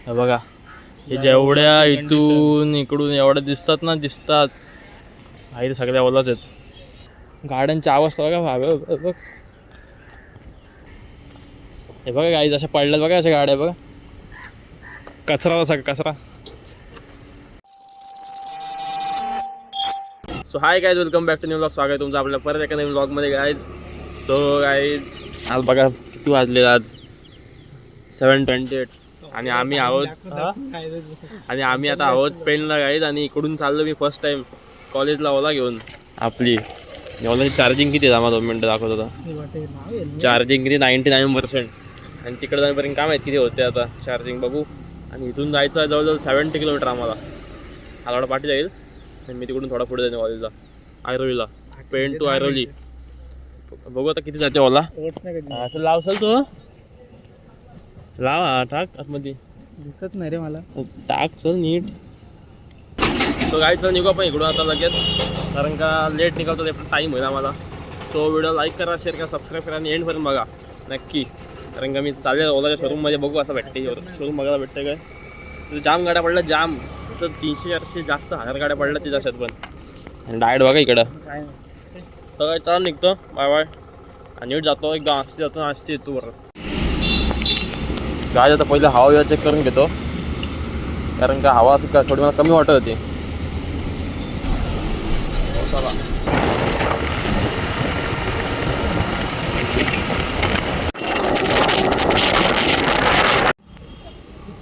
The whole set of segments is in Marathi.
हे बघा, हे जेवढ्या इथून इकडून एवढ्या दिसतात आहे सगळ्या ओलाच आहेत. गाड्यांची अवस्था बघा बघ. हे बघा गाईज अशा पडल्यात बघा, अशा गाड्या बघा, कचरा सगळा कचरा. So hi guys, welcome back to new blog. स्वागत आहे तुमचं आपल्या परत एका नवीन ब्लॉगमध्ये गाईज. सो गाईज आज बघा किती वाजले, आज 7:28 आणि आम्ही आता आहोत पेनला गाईज. आणि इकडून चाललो मी फर्स्ट टाइम कॉलेजला ओला घेऊन. आपली ओलाची चार्जिंग किती आहे आम्हाला 2 मिनटं दाखवत होता. चार्जिंग किती 99%. आणि तिकडे जाईपर्यंत काय माहिती किती होते आता चार्जिंग बघू. आणि इथून जायचं आहे जवळजवळ 70 किलोमीटर आम्हाला. थोडा पाठी जाईल आणि मी तिकडून थोडा पुढे जाईन कॉलेजला, ऐरोलीला, पेन टू ऐरोली. बघू आता किती जाते ओला. असं लाव असेल तो, लावा टाक आतमध्ये, दिसत नाही रे मला, टाक चल नीट. सो गाईड चल निघू आपण इकडून आता लगेच, कारण का लेट निघालतो ते टाईम होईल आम्हाला. सो व्हिडिओ लाईक करा, शेअर करा, सबस्क्राईब करा आणि एंडपर्यंत बघा नक्की. कारण का मी चालेल ओलाच्या शोरूममध्ये, बघू असं भेटते शोरूम बघायला भेटते काय. तर जाम गाड्या पडल्या, जाम तर 300-400 जास्त 1000 गाड्या पडल्या तिच्या बन. आणि डायरेक्ट बघा इकडं. तर काय चाल निघतो, बाय बाय. आणि जातो एकदा 80 जातो, 80 येतो बरं. काय आता पहिले हवा चेक करून घेतो, कारण का हवा असं का थोडी मला कमी वाटत होती.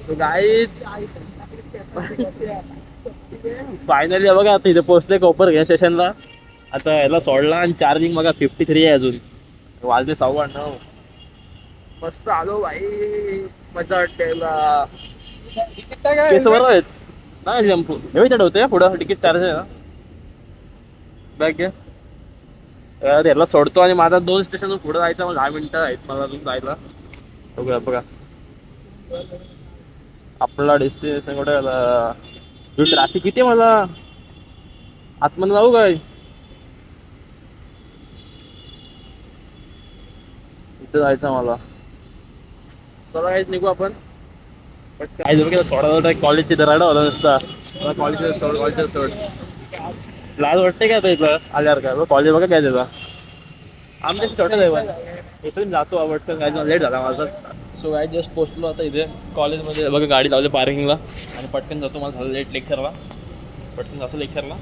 सो गाईज फायनली बघा आता इथे पोहोचले कोपर गॅस स्टेशनला. आता याला सोडला आणि चार्जिंग बघा 53 आहे अजून. वाजले 9:15. मस्त आलो भाई, मजा वाटते. केस बरोबर आहेत नाही जम्पू हे चढवते पुढं, तिकीट चार्ज आहे ना. बॅग घे याला सोडतो आणि माझा 2 स्टेशन पुढं जायचं. मला 10 मिनिटं आहेत मला अजून जायला. बघूया बघा आपला डेस्टिनेशन कुठे आला. ट्रॅफिक किती मला आतमध्ये जाऊ काय. इथं जायचं मला. चला काहीच निघू आपण. काय बघा सोडा कॉलेजची दराडा होता नुसता. कॉलेज सोड लाज वाटते का इथलं आल्यावर काय. कॉलेज बघा काय त्याचा आमच्याशी छोटं आहे. इथून जातो आवडतं काय, लेट झाला माझा. सो काय जस्ट पोचलो आता इथे कॉलेजमध्ये. बघा गाडी लावली पार्किंगला आणि पटकन जातो. मला झालं लेट लेक्चरला, पटकन जातो लेक्चरला.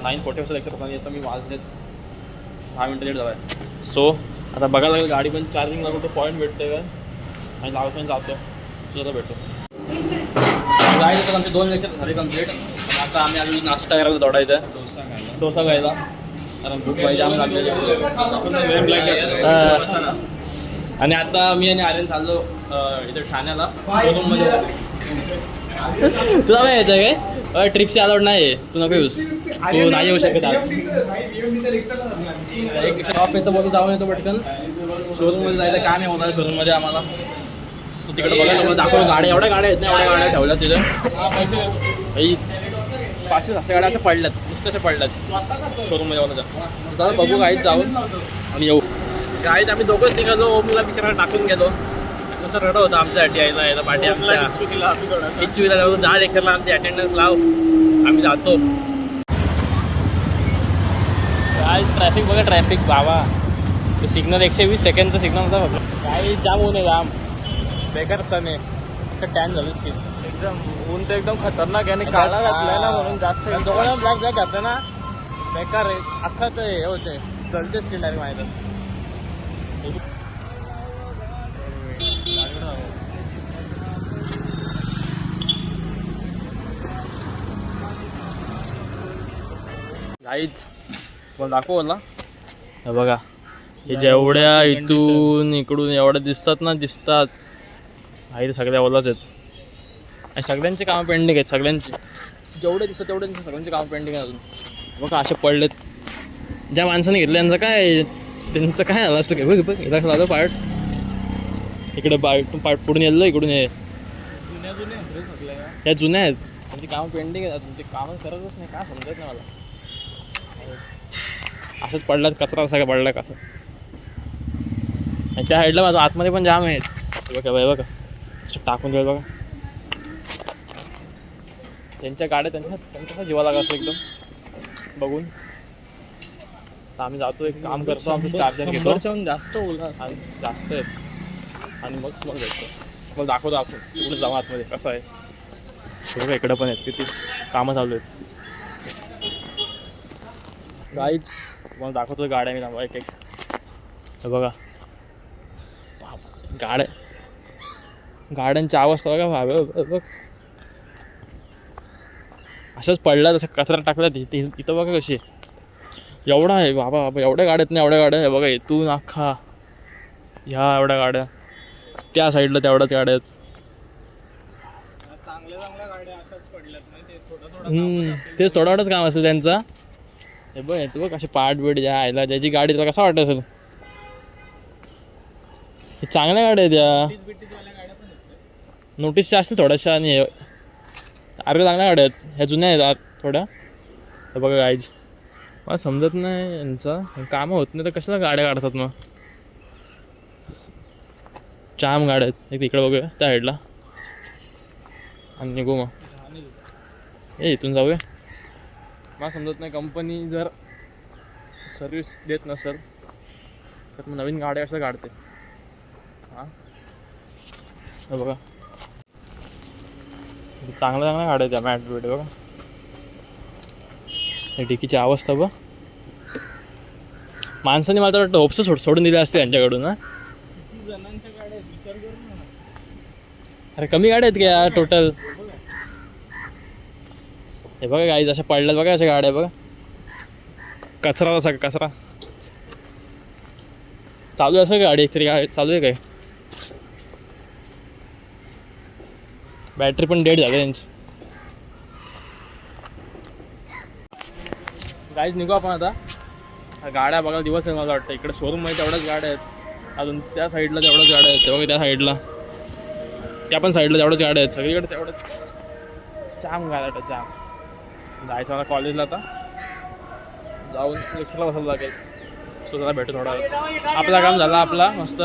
9:40 लेक्चर होता आणि आता मी वाजले 10 मिनटं लेट झाला आहे. सो आता बघायला लागेल गाडी पण चार्जिंगला कुठं पॉईंट भेटते का आणि लावतो आणि जातो. तुझा भेटतो गाडी. तर आमचे 2 लेक्चर झाले कम्प्लीट. आता आम्ही अजून नाश्ता करायला दौडायचा, डोसा खायला, कारण भूक पाहिजे आम्ही लागलेली. आणि आता मी आणि आर्यन चाललो इथे ठाण्याला शोरूममध्ये. तुला काय यायचं काय ट्रिपची अलाउड नाही, तू नको येऊस, तू नाही येऊ शकत आज. एक शॉप येतं बोलून जाऊन येतो पटकन. शोरूममध्ये जायचं काय नाही होणार शोरूममध्ये आम्हाला. सो तिकडे बघायला मला दाखवलं गाड्या, एवढ्या गाड्या आहेत ना, एवढ्या गाड्या ठेवल्या तिथे. 500-600 गाड्या अशा पडल्यात, नुसत्या पडल्यात शोरूममध्ये वालाच्या. चला बघू गाईत जाऊन आणि येऊ. गाईत आम्ही दोघंच निघालो. ओमला बिचाराला टाकून गेलो, कसं रडत होतं आमच्यासाठी यायला पाठी. आमच्या इच्छुकीला जाऊ जा लेक्चरला, आमची अटेंडन्स लाव, आम्ही जातो. काय ट्रॅफिक बघा, ट्रॅफिक बाबा. सिग्नल 120 सेकंडचं सिग्नल होता बघा. काही जाम होऊ नये, जाम बेकार सण आहे. टॅन झालं स्किन एकदम. ऊन तर एकदम खतरनाक आहे आणि काळा घातलाय ना म्हणून जास्त दोघांना ब्लॅक घातलं ना बेकार आहे. अख्खा तर हे होते, चलते स्किन डायरेक्ट माहिती. गाईच तुम्हाला दाखवला हे बघा, हे जेवढ्या इथून इकडून एवढ्या दिसतात आहे सगळ्या ओलाच आहेत. आणि सगळ्यांचे कामं पेंडिंग आहेत, सगळ्यांचे जेवढे दिसतात तेवढ्यांचे सगळ्यांचे कामं पेंडिंग आहे अजून. बघा असे पडलेत. ज्या माणसाने घेतलं यांचं काय, त्यांचं काय आलं असतं काय. बघ इथं लागलं पार्ट, इकडे पार्ट पुढून येलं, इकडून हे या जुन्या आहेत. त्यांची कामं पेंडिंग आहेत अजून, ते कामं करतच नाही. काय समजत नाही मला. असंच पडलात कचरा सगळं पडला कसं. आणि त्या साईडला माझं आतमध्ये पण जाम आहेत बघा बघा, टाकून द्या बघा. त्यांच्या गाड्या त्यांच्या जीवा लागत असं एकदम बघून. तर आम्ही जातो, एक काम करतो, आमचं चार्जर घेतो जास्त ओला आणि जास्त आहेत आणि मग तुम्हाला भेटतो, मग दाखवतो आपण पुढे जाऊ आतमध्ये कसं आहे. बघा इकडं पण आहेत, किती कामं चालू आहेत गाईच. तुम्हाला दाखवतो गाड्या मी थांबा एक एक. हे बघा गाड्यांची अवस्था बघा बघ, अशाच पडल्या तसं कचरा टाकला इथं बघा कशी एवढा आहे बाबा एवढ्या गाड्यात नाही, एवढ्या गाड्या आहे बघा, इथून अख्खा ह्या एवढ्या गाड्या, त्या साईडला तेवढ्याच गाड्या आहेत. चांगल्या गाड्या अशाच पडल्यात नाही, ते थोडं तेच थोडंच काम असेल त्यांचं. हे बघ तू बघ असे पार्ट बीट ज्या आयला ज्याची गाडी त्याला कसं वाटत असेल. हे चांगल्या गाड्या आहेत या, नोटीसच्या असतील थोड्याशा आणि अरे चांगल्या गाड्या आहेत, ह्या जुन्या आहेत थोड्या. हे बघा गाईज मला समजत नाही यांचं कामं होत नाही तर कशाला गाड्या काढतात मग. जाम गाड्या आहेत, एक तिकडे बघूया त्या साईडला आणि निघू मग. इथून जाऊया. मला समजत नाही कंपनी जर सर्विस देत नसेल तर मग नवीन गाड्या असं काढते. हां बघा चांगल्या गाड्या आहेत त्या मॅट बीट बघा. डिकीची अवस्था बघ. माणसाने मला तर वाटतं होप्स सोडून दिले असते त्यांच्याकडून ना. अरे कमी गाड्या आहेत का टोटल. हे बघा गाडी जशा पडल्यात बघा अशा गाड्या बघा. कचरा तसा कचरा चालू आहे असं गाडी एकतरी गाडी चालू आहे काय. बॅटरी पण डेड झाली त्यांची. गाईज निघू आपण आता. गाड्या बघा दिवस आहे मला वाटतं. इकडे शोरूममध्ये तेवढ्याच गाड्या आहेत, अजून त्या साईडला तेवढ्याच गाड्या आहेत, तेव्हा त्या साईडला त्या पण साईडला तेवढ्याच गाड्या आहेत, सगळीकडे तेवढ्याच. जाम गाड्या जाम. जायचं मला कॉलेजला आता, जाऊन लेक्चरला बसायला लागेल. सो त्याला भेटू थोडा. आपला काम झाला आपला मस्त.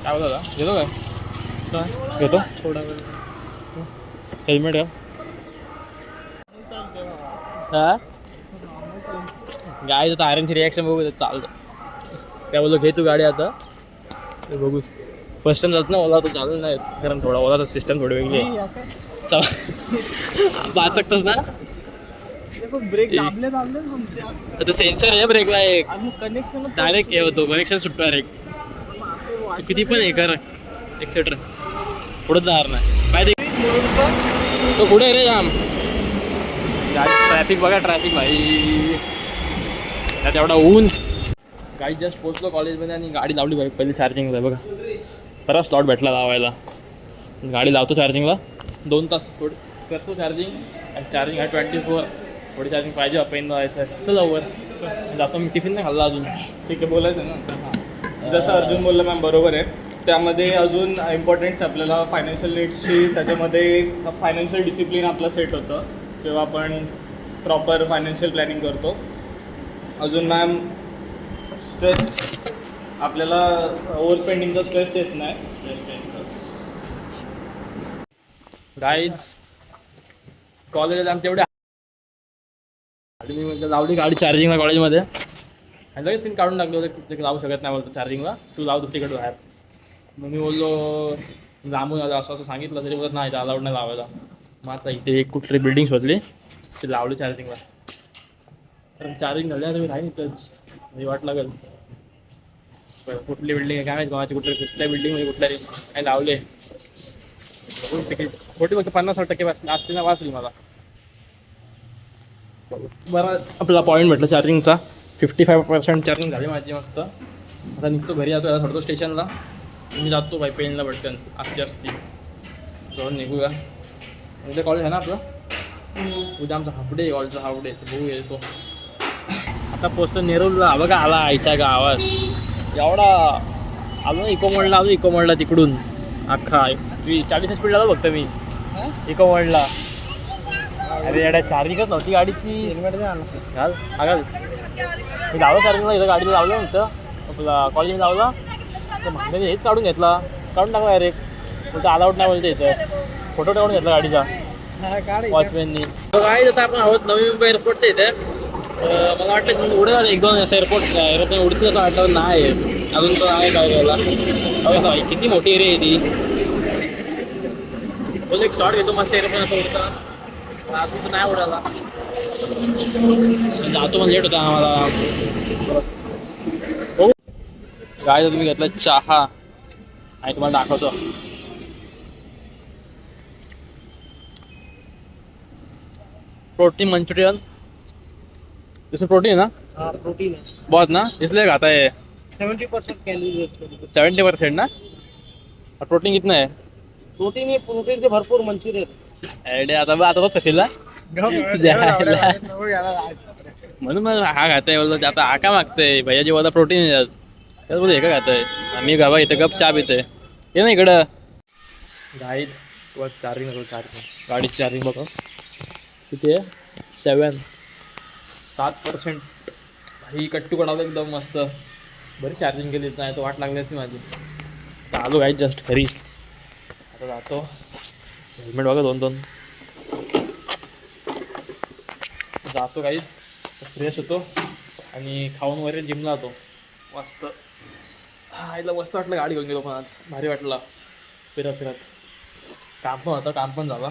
काय बोलता घेतो काय घेतो थोडा वेळ. हेल्मेट का हां गाय तर आयरनची रिॲक्शन बघू चालतं. काय बोलतो घे तू गाडी आता ते बघू. फर्स्ट टाइम जात ना ओला तर चालू नाही कारण थोडा ओलाचा सिस्टम थोडी वेगळी आहे. वाच सकतोस ना. ब्रेक आता सेन्सर आहे ब्रेकला एक कनेक्शन डायरेक्ट हे होतो कनेक्शन सुटतो डायरेक्ट. तू किती पण हे कर एक्सेट्रा पुढंच जाणार नाही पाहिजे तो पुढे रे जाम. ट्रॅफिक बघा ट्रॅफिक भाई त्यात एवढा ऊन. गाडी जस्ट पोचलो कॉलेजमध्ये आणि गाडी लावली भाई पहिली चार्जिंगला बघा. बराच स्लॉट भेटला लावायला. गाडी लावतो चार्जिंगला 2 तास थोडी करतो चार्जिंग आणि चार्जिंग आहे 24. थोडी चार्जिंग पाहिजे पेन जायचं आहे. चल वर जातो मी. टिफिन नाही खाल्ला अजून. ठीक आहे बोलायचं ना. जसं अर्जुन बोललं मॅम बरोबर आहे. त्यामध्ये अजून इम्पॉर्टंट्स आपल्याला फायनान्शियल नीड्सची. त्याच्यामध्ये फायनान्शियल डिसिप्लिन आपलं सेट होतं जेव्हा आपण प्रॉपर फायनान्शियल प्लॅनिंग करतो. अजून मॅम स्ट्रेस आपल्याला ओव्हर स्पेंडिंगचा स्ट्रेस येत नाही. स्ट्रेस गाईज कॉलेजला आमच्या एवढ्या मी लावली गाडी चार्जिंगला कॉलेजमध्ये आणि लगेच तिने काढून टाकलं होतं लावू शकत नाही बोलतो चार्जिंगला तू लाव तिकडे बाहेर. मग मी बोललो लांबून आलं असं सांगितलं तरी बोलत नाही अलाउड नाही लावायला. मग आता इथे एक कुठली बिल्डिंग शोधली ते लावली चार्जिंगला. कारण चार्जिंग झाली आता मी राहीन इथंच म्हणजे वाट लागेल. कुठली बिल्डिंग आहे काय माहिती कोणाची कुठल्या बिल्डिंगमध्ये कुठल्या काय लावले. तिकीट खोटी फक्त 50-60% असते ना वाचली मला. बरं आपला पॉईंट भेटला चार्जिंगचा. 55% चार्जिंग झाली माझी मस्त. आता निघतो घरी जातो याला सोडतो स्टेशनला. मी जातो बाई पेनला भटकन असती जाऊन निघूया. उद्या कॉलेज आहे ना आपलं. उद्या आमचा हाफडे कॉलेजचा हाफडे बघू येतो. आता पोचतो नेरूरला. बघा आला आईच्या गावात एवढा आलो इको मोडला. आलो इको मोडला तिकडून अख्खा 40 स्पीड लावलो फक्त मी इको मोडला. अरे एवढ्या चार्जिंगच नव्हती गाडीची. हेल्मेट घाल घाल मी लावलं चार्जिंगला. इथं गाडीला लावलं नव्हतं आपला कॉलेजमध्ये लावला तर म्हणजे हेच काढून घेतला. काढून टाकला डायरेक्ट बोलतो अलाउड नाही बोलते इथं. फोटो काढून घेतला गाडीचा. वॉचमॅननी. काय आता आपण आहोत नवी मुंबई एअरपोर्टच्या इथे. मला वाटतं उडेल एक दोन असं एरोप्लेन उडतील असं वाटलं नाही अजून तर आहे काय करायला. किती मोठी एरिया आहे ती. बोल एक शॉट घेतो मस्त एरोप्लेन असं उडतं अजून तर नाही उडाला. जातो पण लेट होता आम्हाला. हो काय तुम्ही घेतला चहा आणि तुम्हाला दाखवतो. Protein Manchurian. इसमें प्रोटीन है ना? हाँ प्रोटीन है। बहुत ना इसलिए खाता है 70% कैलोरीज है। 70% ना. और प्रोटीन कितना है? प्रोटीन, ये प्रोटीन से भरपूर मंचुरियन। अरे आता आता बघ कशीला म्हणून मग हा खाताय बोलतो. आता हा का मागतोय भैया जे बोलता प्रोटीन येतात त्यात बोलतो हे का खाताय. आम्ही गावा इथं गप चहा पितोय. ये ना इकडं गाईच चार्जिंग गाडीची चार्जिंग बघ किती आहे 7% ही कट्टू कडवलं एकदम मस्त. बरी चार्जिंग केली नाही तर वाट लागली असती माझी. आता आलो गाईच जस्ट घरी. आता जातो हेल्मेट बघा 2-2 जातो काहीच फ्रेश होतो आणि खाऊन वगैरे जिमला जातो मस्त. हा आईला मस्त वाटलं गाडी घेऊन गेलो पण आज भारी वाटला फिरत. काम पण होतं काम पण झाला.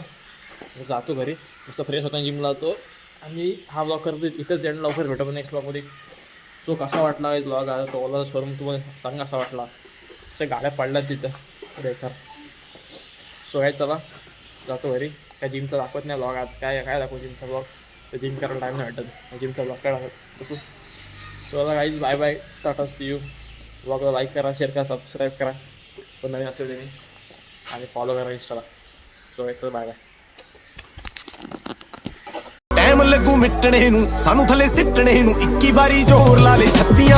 जातो घरी मस्त फ्रेश होता जिमला जातो आणि हा ब्लॉग करतो इथंच एंड. लवकर भेटतो पण नेक्स्ट ब्लॉगमध्ये. सो कसा वाटला ब्लॉग आता तो ओला शोरूम तुम्हाला सांगा कसा वाटला. अशा गाड्या पडल्यात तिथं बेकार. सो काय चला जातो घरी. काय जिमचा दाखवत नाही ब्लॉग आज. काय दाखवू जिमचा ब्लॉग. तर जिम करायला टाईम नाही वाटत. जिमचा ब्लॉग काय दाखवत बसू. सो आता काहीच bye bye tata see you. ब्लॉगला लाईक करा शेअर करा सबस्क्राईब करा पण नवीन असेल तुम्ही आणि फॉलो करा इंस्टाला. सो याचं बाय बाय. ਟਾਈਮ ਲੱਗੂ ਮਿਟਣੇ ਨੂੰ ਸਾਨੂੰ ਥੱਲੇ ਸਿੱਟਣੇ ਨੂੰ 21 ਵਾਰੀ ਜ਼ੋਰ ਲਾ ਲੈ ਛੱਤੀਆਂ